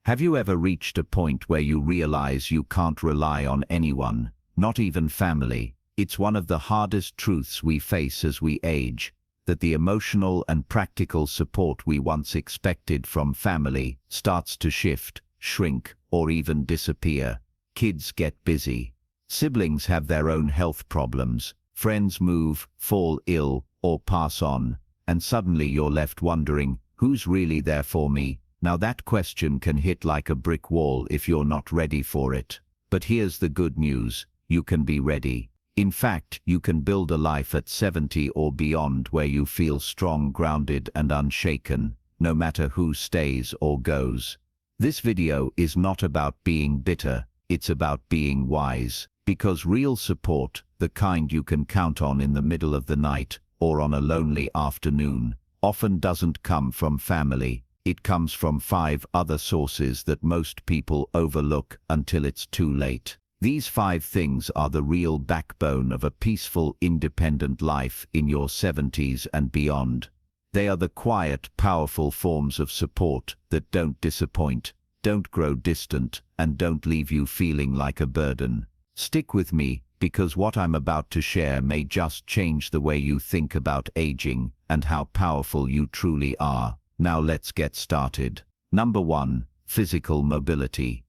Have you ever reached a point where you realize you can't rely on anyone, not even family? It's one of the hardest truths we face as we age, that the emotional and practical support we once expected from family starts to shift, shrink, or even disappear. Kids get busy. Siblings have their own health problems. Friends move, fall ill, or pass on, and suddenly you're left wondering, who's really there for me? Now that question can hit like a brick wall if you're not ready for it. But here's the good news: you can be ready. In fact, you can build a life at 70 or beyond where you feel strong, grounded, and unshaken, no matter who stays or goes. This video is not about being bitter, it's about being wise. Because real support, the kind you can count on in the middle of the night or on a lonely afternoon, often doesn't come from family. It comes from 5 other sources that most people overlook until it's too late. These 5 things are the real backbone of a peaceful, independent life in your 70s and beyond. They are the quiet, powerful forms of support that don't disappoint, don't grow distant, and don't leave you feeling like a burden. Stick with me, because what I'm about to share may just change the way you think about aging and how powerful you truly are. Now let's get started. Number 1. Physical mobility.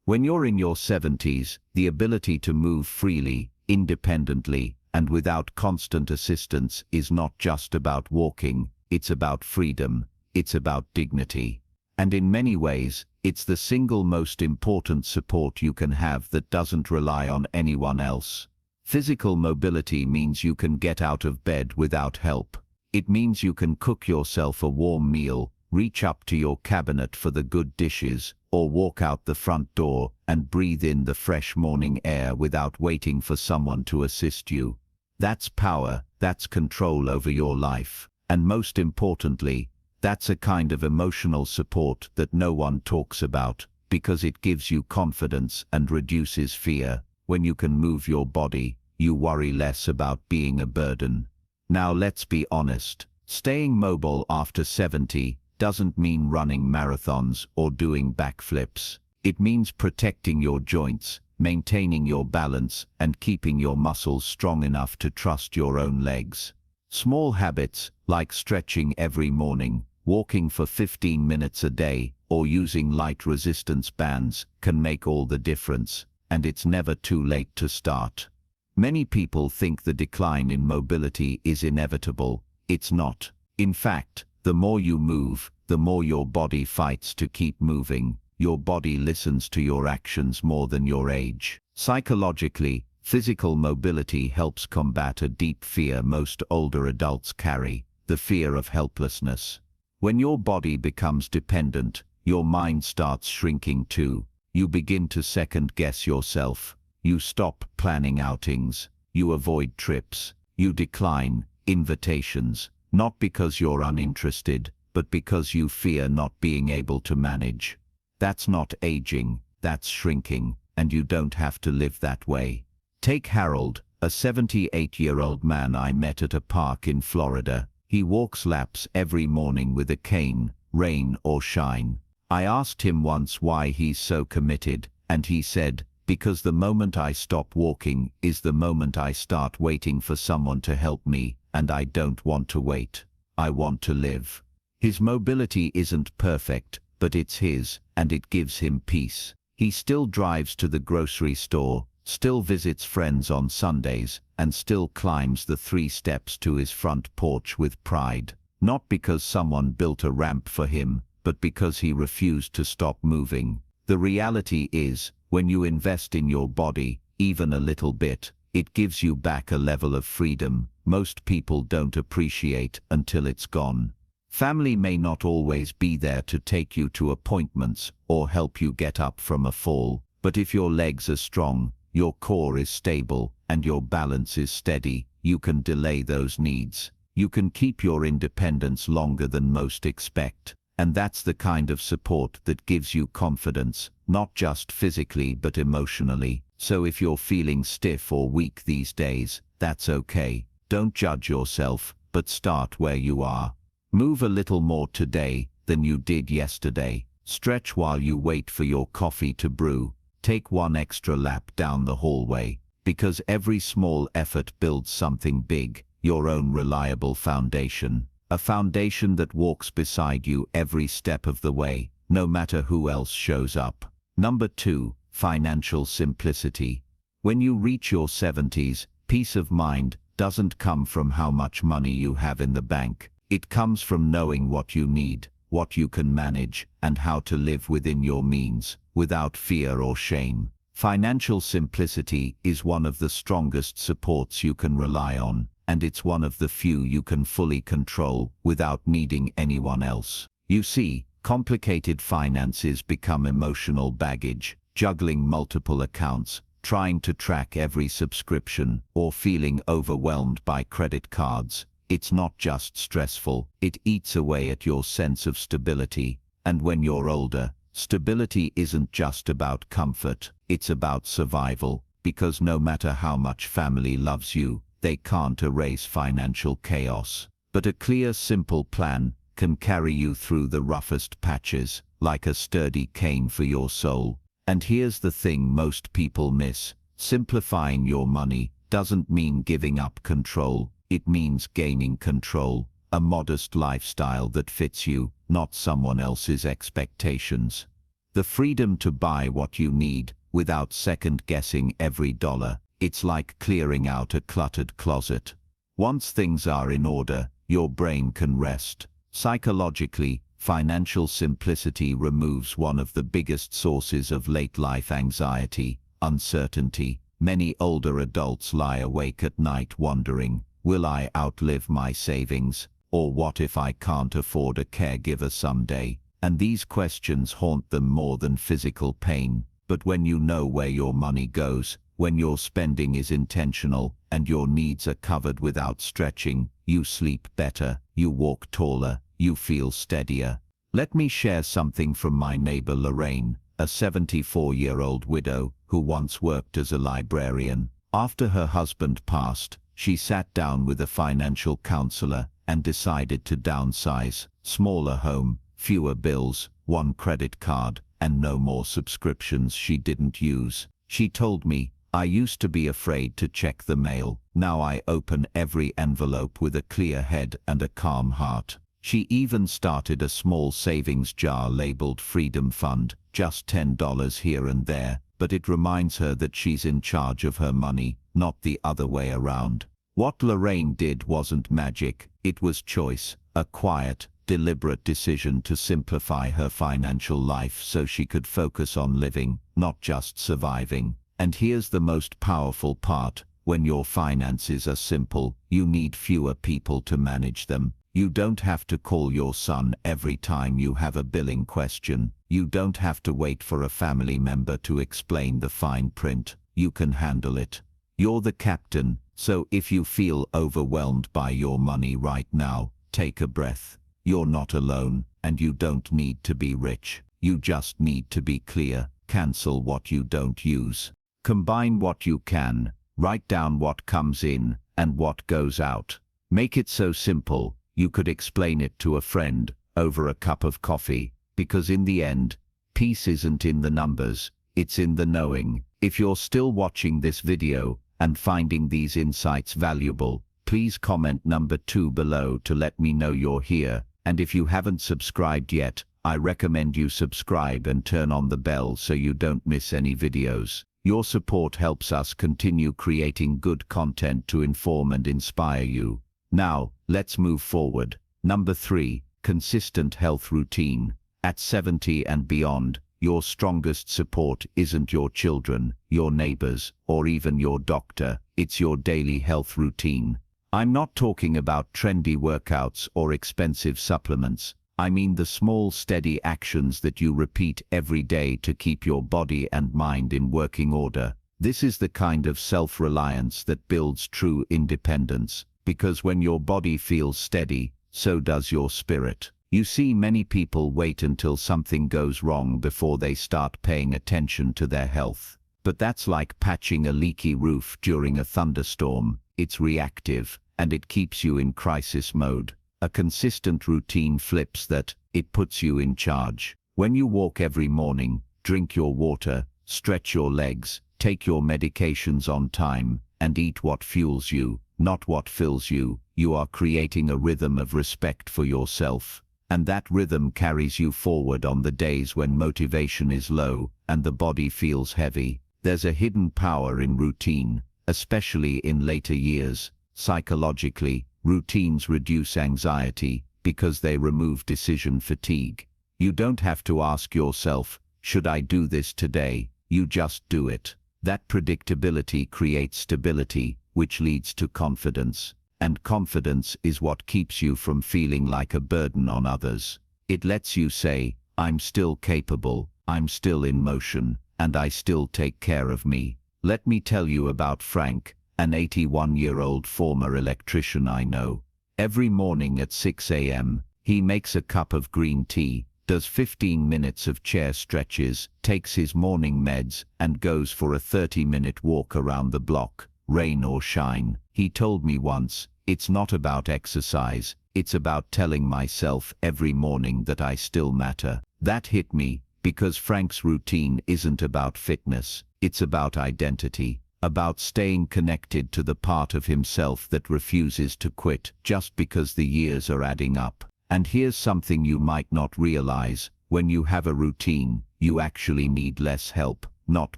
When you're in your 70s, the ability to move freely, independently, and without constant assistance is not just about walking, it's about freedom, it's about dignity. And in many ways, it's the single most important support you can have that doesn't rely on anyone else. Physical mobility means you can get out of bed without help. It means you can cook yourself a warm meal, reach up to your cabinet for the good dishes, or walk out the front door and breathe in the fresh morning air without waiting for someone to assist you. That's power, that's control over your life. And most importantly, that's a kind of emotional support that no one talks about, because it gives you confidence and reduces fear. When you can move your body, you worry less about being a burden. Now let's be honest, staying mobile after 70 doesn't mean running marathons or doing backflips. It means protecting your joints, maintaining your balance, and keeping your muscles strong enough to trust your own legs. Small habits, like stretching every morning, walking for 15 minutes a day, or using light resistance bands, can make all the difference, and it's never too late to start. Many people think the decline in mobility is inevitable. It's not. In fact, the more you move, the more your body fights to keep moving. Your body listens to your actions more than your age. Psychologically, physical mobility helps combat a deep fear most older adults carry, the fear of helplessness. When your body becomes dependent, your mind starts shrinking too. You begin to second-guess yourself. You stop planning outings. You avoid trips. You decline invitations, not because you're uninterested, but because you fear not being able to manage. That's not aging, that's shrinking, and you don't have to live that way. Take Harold, a 78-year-old man I met at a park in Florida. He walks laps every morning with a cane, rain or shine. I asked him once why he's so committed, and he said, "Because the moment I stop walking is the moment I start waiting for someone to help me, and I don't want to wait. I want to live." His mobility isn't perfect, but it's his, and it gives him peace. He still drives to the grocery store, still visits friends on Sundays, and still climbs the 3 steps to his front porch with pride. Not because someone built a ramp for him, but because he refused to stop moving. The reality is, when you invest in your body, even a little bit, it gives you back a level of freedom most people don't appreciate until it's gone. Family may not always be there to take you to appointments or help you get up from a fall, but if your legs are strong, your core is stable, and your balance is steady, you can delay those needs. You can keep your independence longer than most expect. And that's the kind of support that gives you confidence, not just physically but emotionally. So if you're feeling stiff or weak these days, that's okay. Don't judge yourself, but start where you are. Move a little more today than you did yesterday. Stretch while you wait for your coffee to brew. Take one extra lap down the hallway. Because every small effort builds something big, your own reliable foundation. A foundation that walks beside you every step of the way, no matter who else shows up. Number 2, financial simplicity. When you reach your 70s, peace of mind doesn't come from how much money you have in the bank. It comes from knowing what you need, what you can manage, and how to live within your means, without fear or shame. Financial simplicity is one of the strongest supports you can rely on, and it's one of the few you can fully control without needing anyone else. You see, complicated finances become emotional baggage, juggling multiple accounts, trying to track every subscription, or feeling overwhelmed by credit cards. It's not just stressful, it eats away at your sense of stability. And when you're older, stability isn't just about comfort, it's about survival, because no matter how much family loves you, they can't erase financial chaos. But a clear, simple plan can carry you through the roughest patches, like a sturdy cane for your soul. And here's the thing most people miss. Simplifying your money doesn't mean giving up control. It means gaining control, a modest lifestyle that fits you, not someone else's expectations. The freedom to buy what you need, without second-guessing every dollar. It's like clearing out a cluttered closet. Once things are in order, your brain can rest. Psychologically, financial simplicity removes one of the biggest sources of late-life anxiety, uncertainty. Many older adults lie awake at night wondering, will I outlive my savings? Or what if I can't afford a caregiver someday? And these questions haunt them more than physical pain. But when you know where your money goes, when your spending is intentional, and your needs are covered without stretching, you sleep better, you walk taller, you feel steadier. Let me share something from my neighbor Lorraine, a 74-year-old widow who once worked as a librarian. After her husband passed, she sat down with a financial counselor and decided to downsize. Smaller home, fewer bills, one credit card, and no more subscriptions she didn't use. She told me, I used to be afraid to check the mail. Now I open every envelope with a clear head and a calm heart. She even started a small savings jar labeled Freedom Fund, just $10 here and there, but it reminds her that she's in charge of her money, not the other way around. What Lorraine did wasn't magic, it was choice, a quiet, deliberate decision to simplify her financial life so she could focus on living, not just surviving. And here's the most powerful part: when your finances are simple, you need fewer people to manage them. You don't have to call your son every time you have a billing question. You don't have to wait for a family member to explain the fine print. You can handle it. You're the captain, so if you feel overwhelmed by your money right now, take a breath. You're not alone, and you don't need to be rich. You just need to be clear. Cancel what you don't use. Combine what you can. Write down what comes in and what goes out. Make it so simple you could explain it to a friend over a cup of coffee, because in the end, peace isn't in the numbers, it's in the knowing. If you're still watching this video and finding these insights valuable, please comment number 2 below to let me know you're here. And if you haven't subscribed yet, I recommend you subscribe and turn on the bell so you don't miss any videos. Your support helps us continue creating good content to inform and inspire you. Now, let's move forward. Number 3, consistent health routine. At 70 and beyond, your strongest support isn't your children, your neighbors, or even your doctor. It's your daily health routine. I'm not talking about trendy workouts or expensive supplements. I mean the small, steady actions that you repeat every day to keep your body and mind in working order. This is the kind of self-reliance that builds true independence, because when your body feels steady, so does your spirit. You see, many people wait until something goes wrong before they start paying attention to their health. But that's like patching a leaky roof during a thunderstorm. It's reactive, and it keeps you in crisis mode. A consistent routine flips that. It puts you in charge. When you walk every morning, drink your water, stretch your legs, take your medications on time, and eat what fuels you, not what fills you, you are creating a rhythm of respect for yourself. And that rhythm carries you forward on the days when motivation is low and the body feels heavy. There's a hidden power in routine, especially in later years. Psychologically, routines reduce anxiety because they remove decision fatigue. You don't have to ask yourself, should I do this today? You just do it. That predictability creates stability, which leads to confidence. And confidence is what keeps you from feeling like a burden on others. It lets you say, I'm still capable, I'm still in motion, and I still take care of me. Let me tell you about Frank, an 81-year-old former electrician I know. Every morning at 6 a.m., he makes a cup of green tea, does 15 minutes of chair stretches, takes his morning meds, and goes for a 30-minute walk around the block, rain or shine. He told me once, it's not about exercise, it's about telling myself every morning that I still matter. That hit me, because Frank's routine isn't about fitness, it's about identity, about staying connected to the part of himself that refuses to quit just because the years are adding up. And here's something you might not realize: when you have a routine, you actually need less help, not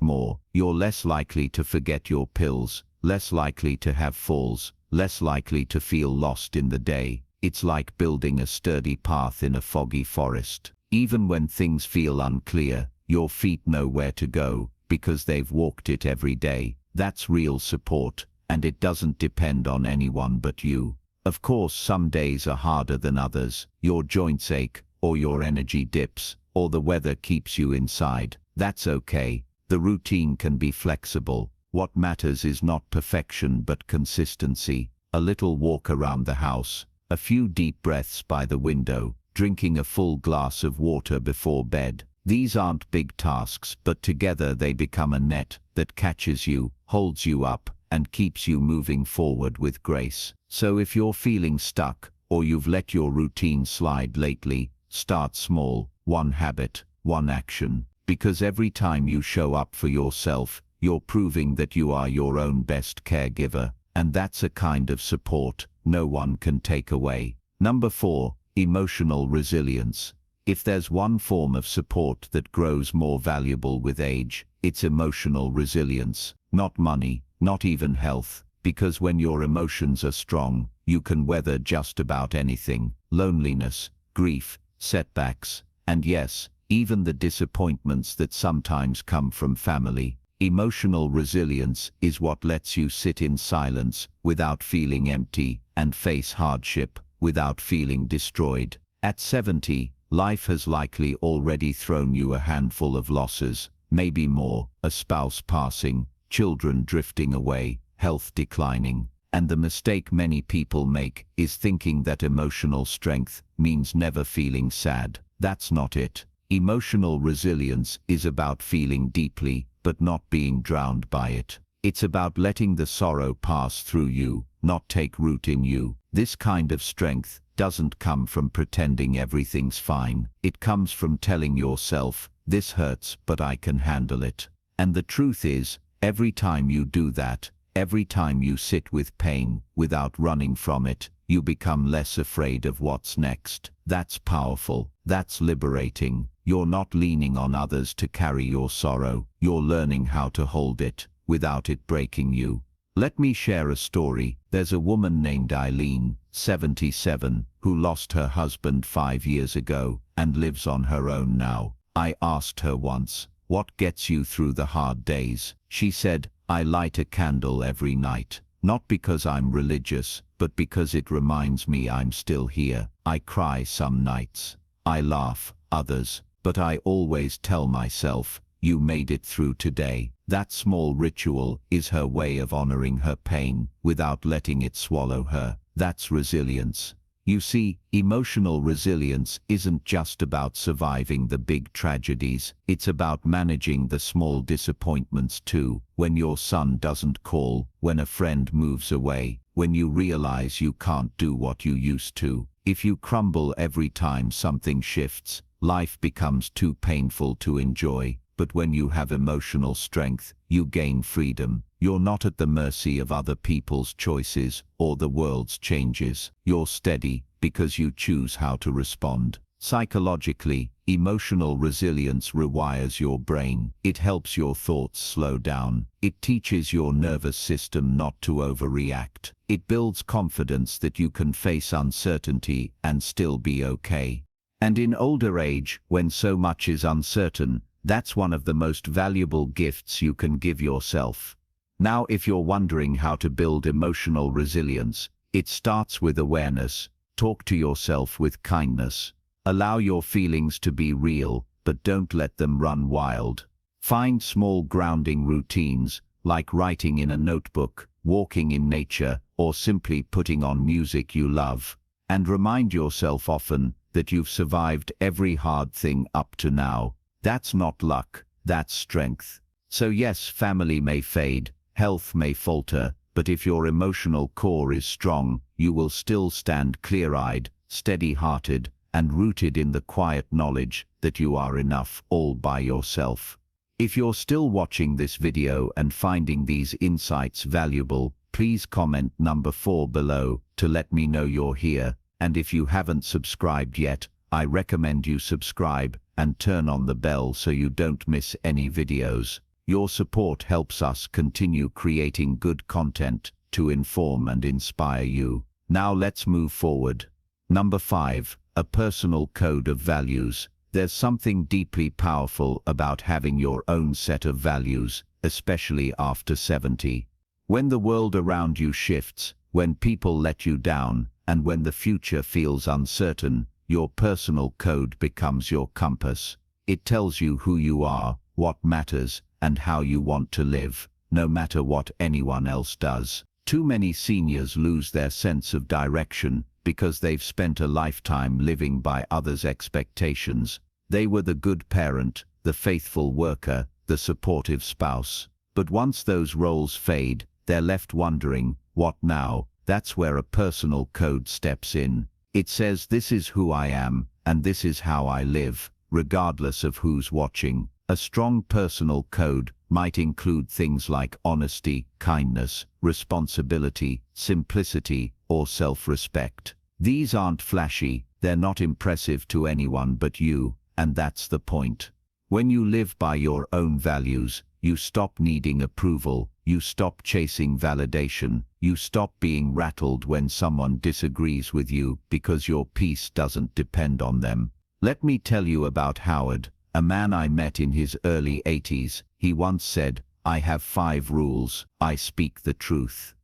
more. You're less likely to forget your pills, less likely to have falls, less likely to feel lost in the day. It's like building a sturdy path in a foggy forest. Even when things feel unclear, your feet know where to go, because they've walked it every day. That's real support, and it doesn't depend on anyone but you. Of course, some days are harder than others. Your joints ache, or your energy dips, or the weather keeps you inside. That's okay. The routine can be flexible. What matters is not perfection but consistency. A little walk around the house, a few deep breaths by the window, drinking a full glass of water before bed. These aren't big tasks, but together they become a net that catches you, holds you up, and keeps you moving forward with grace. So if you're feeling stuck, or you've let your routine slide lately, start small, one habit, one action. Because every time you show up for yourself, you're proving that you are your own best caregiver, and that's a kind of support no one can take away. Number 4, emotional resilience. If there's one form of support that grows more valuable with age, it's emotional resilience. Not money, not even health, because when your emotions are strong, you can weather just about anything: loneliness, grief, setbacks, and yes, even the disappointments that sometimes come from family. Emotional resilience is what lets you sit in silence without feeling empty and face hardship without feeling destroyed. At 70, life has likely already thrown you a handful of losses, maybe more: a spouse passing, children drifting away, health declining. And the mistake many people make is thinking that emotional strength means never feeling sad. That's not it. Emotional resilience is about feeling deeply, but not being drowned by it. It's about letting the sorrow pass through you, not take root in you. This kind of strength doesn't come from pretending everything's fine. It comes from telling yourself, this hurts, but I can handle it. And the truth is, every time you do that, every time you sit with pain without running from it, you become less afraid of what's next. That's powerful. That's liberating. You're not leaning on others to carry your sorrow. You're learning how to hold it without it breaking you. Let me share a story. There's a woman named Eileen, 77, who lost her husband 5 years ago and lives on her own now. I asked her once, what gets you through the hard days? She said, I light a candle every night. Not because I'm religious, but because it reminds me I'm still here. I cry some nights. I laugh others. But I always tell myself, you made it through today. That small ritual is her way of honoring her pain without letting it swallow her. That's resilience. You see, emotional resilience isn't just about surviving the big tragedies. It's about managing the small disappointments too. When your son doesn't call, when a friend moves away, when you realize you can't do what you used to. If you crumble every time something shifts, life becomes too painful to enjoy. But when you have emotional strength, you gain freedom. You're not at the mercy of other people's choices or the world's changes. You're steady because you choose how to respond. Psychologically, emotional resilience rewires your brain. It helps your thoughts slow down. It teaches your nervous system not to overreact. It builds confidence that you can face uncertainty and still be okay. And in older age, when so much is uncertain, that's one of the most valuable gifts you can give yourself. Now, if you're wondering how to build emotional resilience, it starts with awareness. Talk to yourself with kindness. Allow your feelings to be real, but don't let them run wild. Find small grounding routines, like writing in a notebook, walking in nature, or simply putting on music you love. And remind yourself often that you've survived every hard thing up to now. That's not luck, that's strength. So yes, family may fade, health may falter, but if your emotional core is strong, you will still stand clear-eyed, steady-hearted, and rooted in the quiet knowledge that you are enough all by yourself. If you're still watching this video and finding these insights valuable, please comment number 4 below to let me know you're here. And if you haven't subscribed yet, I recommend you subscribe and turn on the bell so you don't miss any videos. Your support helps us continue creating good content to inform and inspire you. Now let's move forward. Number 5. A personal code of values. There's something deeply powerful about having your own set of values, especially after 70. When the world around you shifts, when people let you down, and when the future feels uncertain, your personal code becomes your compass. It tells you who you are, what matters, and how you want to live, no matter what anyone else does. Too many seniors lose their sense of direction because they've spent a lifetime living by others' expectations. They were the good parent, the faithful worker, the supportive spouse. But once those roles fade, they're left wondering, what now? That's where a personal code steps in. It says, this is who I am, and this is how I live, regardless of who's watching. A strong personal code might include things like honesty, kindness, responsibility, simplicity, or self-respect. These aren't flashy, they're not impressive to anyone but you, and that's the point. When you live by your own values, you stop needing approval, you stop chasing validation, you stop being rattled when someone disagrees with you because your peace doesn't depend on them. Let me tell you about Howard, a man I met in his early 80s. He once said, I have 5 rules. I speak the truth.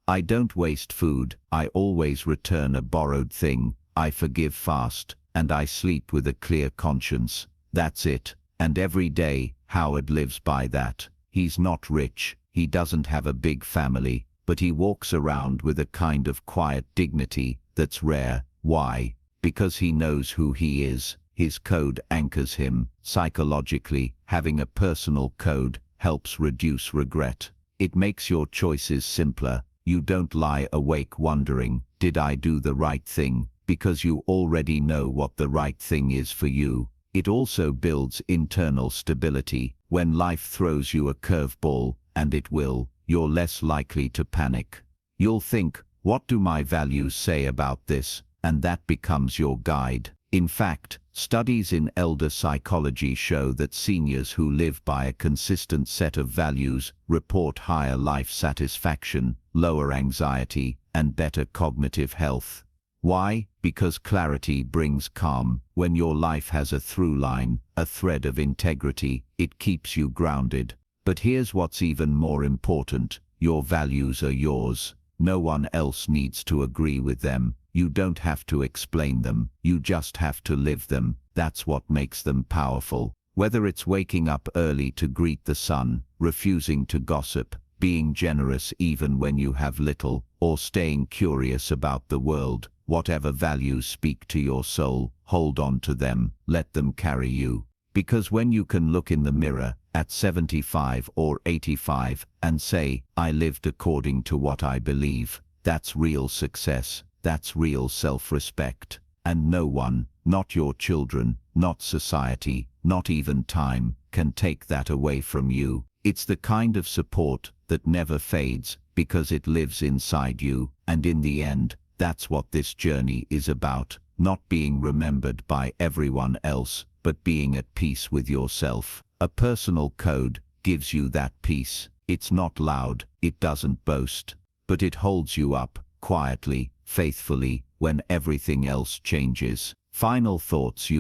I don't waste food. I always return a borrowed thing. I forgive fast. And I sleep with a clear conscience. That's it. And every day, Howard lives by that. He's not rich. He doesn't have a big family, but he walks around with a kind of quiet dignity that's rare. Why? Because he knows who he is. His code anchors him. Psychologically, having a personal code helps reduce regret. It makes your choices simpler. You don't lie awake wondering, did I do the right thing? Because you already know what the right thing is for you. It also builds internal stability. When life throws you a curveball, and it will, you're less likely to panic. You'll think, what do my values say about this? And that becomes your guide. In fact, studies in elder psychology show that seniors who live by a consistent set of values report higher life satisfaction, lower anxiety, and better cognitive health. Why? Because clarity brings calm. When your life has a through line, a thread of integrity, it keeps you grounded. But here's what's even more important. Your values are yours. No one else needs to agree with them. You don't have to explain them. You just have to live them. That's what makes them powerful. Whether it's waking up early to greet the sun, refusing to gossip, being generous even when you have little, or staying curious about the world, whatever values speak to your soul, hold on to them. Let them carry you. Because when you can look in the mirror at 75 or 85 and say, I lived according to what I believe, that's real success. That's real self-respect. And no one, Not your children, not society, not even time can take that away from you. It's the kind of support that never fades because it lives inside you, and in the end, that's what this journey is about. Not being remembered by everyone else, but being at peace with yourself. A personal code gives you that peace. It's not loud, it doesn't boast, but it holds you up, quietly, faithfully, when everything else changes. Final thoughts.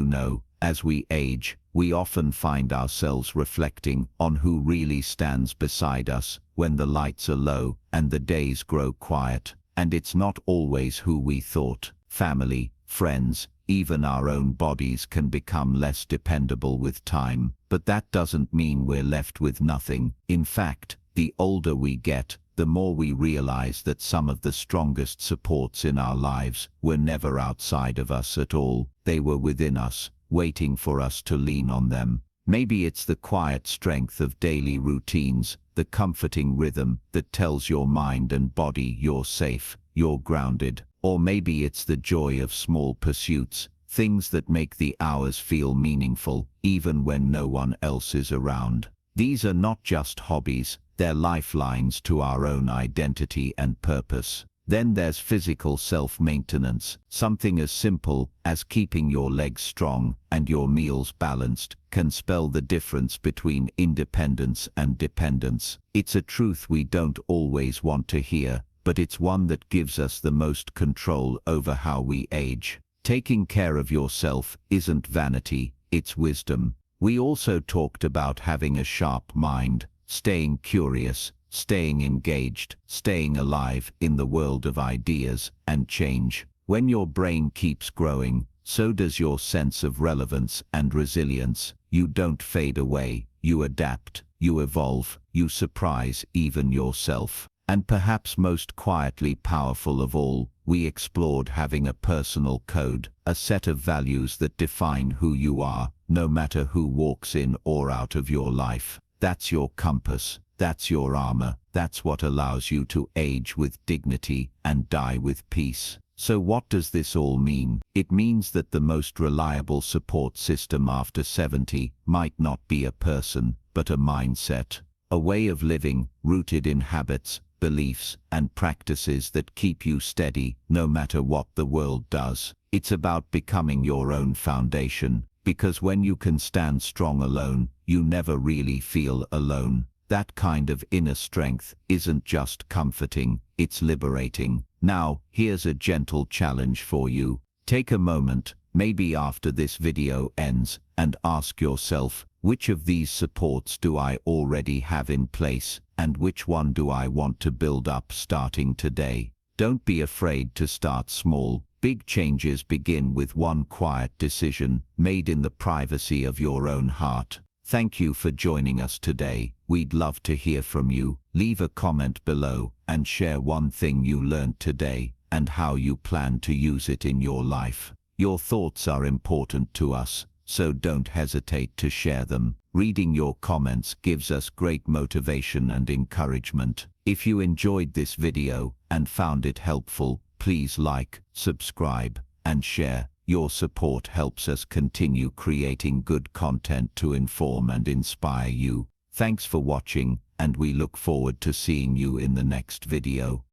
As we age, we often find ourselves reflecting on who really stands beside us when the lights are low and the days grow quiet. And it's not always who we thought. Family, friends, even our own bodies can become less dependable with time, but that doesn't mean we're left with nothing. In fact, the older we get, the more we realize that some of the strongest supports in our lives were never outside of us at all. They were within us, waiting for us to lean on them. Maybe it's the quiet strength of daily routines, the comforting rhythm that tells your mind and body you're safe, you're grounded. Or maybe it's the joy of small pursuits, things that make the hours feel meaningful, even when no one else is around. These are not just hobbies, they're lifelines to our own identity and purpose. Then there's physical self-maintenance. Something as simple as keeping your legs strong and your meals balanced can spell the difference between independence and dependence. It's a truth we don't always want to hear, but it's one that gives us the most control over how we age. Taking care of yourself isn't vanity, it's wisdom. We also talked about having a sharp mind, staying curious, staying engaged, staying alive in the world of ideas and change. When your brain keeps growing, so does your sense of relevance and resilience. You don't fade away, you adapt, you evolve, you surprise even yourself. And perhaps most quietly powerful of all, we explored having a personal code, a set of values that define who you are, no matter who walks in or out of your life. That's your compass, that's your armor, that's what allows you to age with dignity and die with peace. So what does this all mean? It means that the most reliable support system after 70 might not be a person, but a mindset, a way of living rooted in habits, beliefs, and practices that keep you steady no matter what the world does. It's about becoming your own foundation, because when you can stand strong alone, you never really feel alone. That kind of inner strength isn't just comforting, it's liberating. Now, here's a gentle challenge for you. Take a moment, maybe after this video ends, and ask yourself, which of these supports do I already have in place, and which one do I want to build up starting today? Don't be afraid to start small. Big changes begin with one quiet decision, made in the privacy of your own heart. Thank you for joining us today. We'd love to hear from you. Leave a comment below and share one thing you learned today and how you plan to use it in your life. Your thoughts are important to us, so don't hesitate to share them. Reading your comments gives us great motivation and encouragement. If you enjoyed this video and found it helpful, please like, subscribe, and share. Your support helps us continue creating good content to inform and inspire you. Thanks for watching, and we look forward to seeing you in the next video.